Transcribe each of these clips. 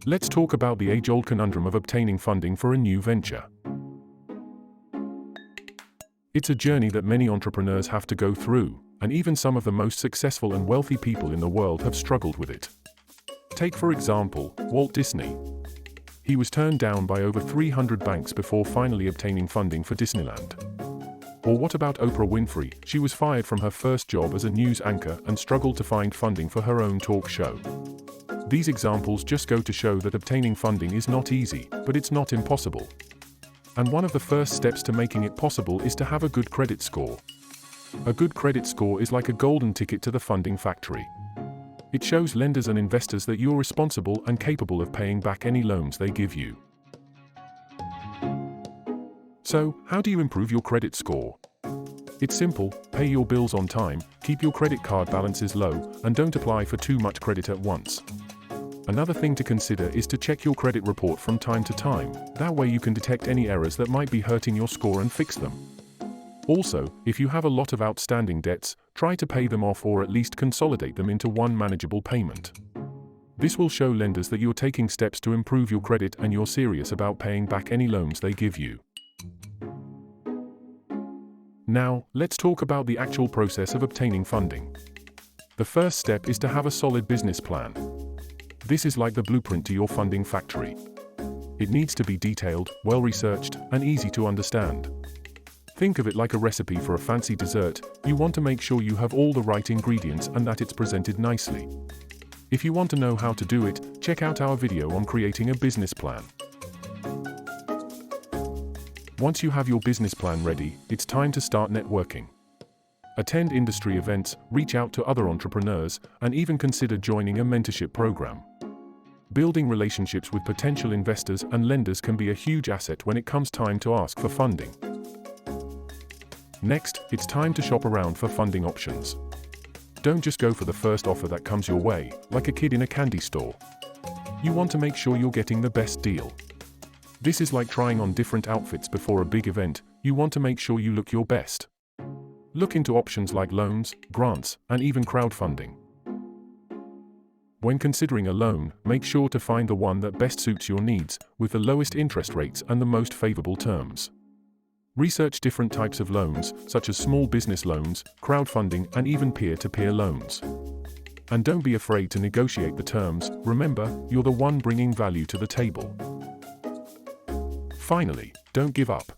Let's talk about the age-old conundrum of obtaining funding for a new venture. It's a journey that many entrepreneurs have to go through, and even some of the most successful and wealthy people in the world have struggled with it. Take, for example, Walt Disney. He was turned down by over 300 banks before finally obtaining funding for Disneyland. Or what about Oprah Winfrey? She was fired from her first job as a news anchor and struggled to find funding for her own talk show. These examples just go to show that obtaining funding is not easy, but it's not impossible. And one of the first steps to making it possible is to have a good credit score. A good credit score is like a golden ticket to the funding factory. It shows lenders and investors that you're responsible and capable of paying back any loans they give you. So, how do you improve your credit score? It's simple: pay your bills on time, keep your credit card balances low, and don't apply for too much credit at once. Another thing to consider is to check your credit report from time to time. That way you can detect any errors that might be hurting your score and fix them. Also, if you have a lot of outstanding debts, try to pay them off or at least consolidate them into one manageable payment. This will show lenders that you're taking steps to improve your credit and you're serious about paying back any loans they give you. Now, let's talk about the actual process of obtaining funding. The first step is to have a solid business plan. This is like the blueprint to your funding factory. It needs to be detailed, well-researched, and easy to understand. Think of it like a recipe for a fancy dessert. You want to make sure you have all the right ingredients and that it's presented nicely. If you want to know how to do it, check out our video on creating a business plan. Once you have your business plan ready, it's time to start networking. Attend industry events, reach out to other entrepreneurs, and even consider joining a mentorship program. Building relationships with potential investors and lenders can be a huge asset when it comes time to ask for funding. Next, it's time to shop around for funding options. Don't just go for the first offer that comes your way, like a kid in a candy store. You want to make sure you're getting the best deal. This is like trying on different outfits before a big event. You want to make sure you look your best. Look into options like loans, grants, and even crowdfunding. When considering a loan, make sure to find the one that best suits your needs, with the lowest interest rates and the most favorable terms. Research different types of loans, such as small business loans, crowdfunding, and even peer-to-peer loans. And don't be afraid to negotiate the terms. Remember, you're the one bringing value to the table. Finally, don't give up.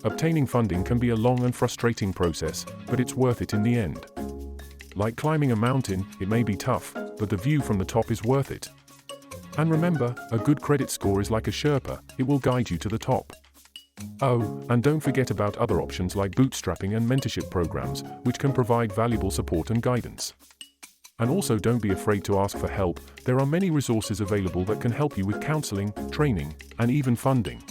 Obtaining funding can be a long and frustrating process, but it's worth it in the end. Like climbing a mountain, it may be tough, but the view from the top is worth it. And remember, a good credit score is like a Sherpa, it will guide you to the top. Oh, and don't forget about other options like bootstrapping and mentorship programs, which can provide valuable support and guidance. And also don't be afraid to ask for help. There are many resources available that can help you with counseling, training, and even funding.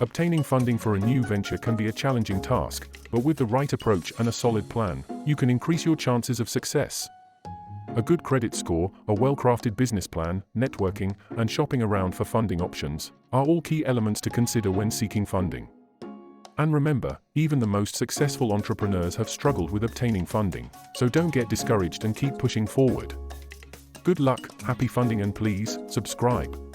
Obtaining funding for a new venture can be a challenging task, but with the right approach and a solid plan, you can increase your chances of success. A good credit score, a well-crafted business plan, networking, and shopping around for funding options are all key elements to consider when seeking funding. And remember, even the most successful entrepreneurs have struggled with obtaining funding, so don't get discouraged and keep pushing forward. Good luck, happy funding, and please, subscribe.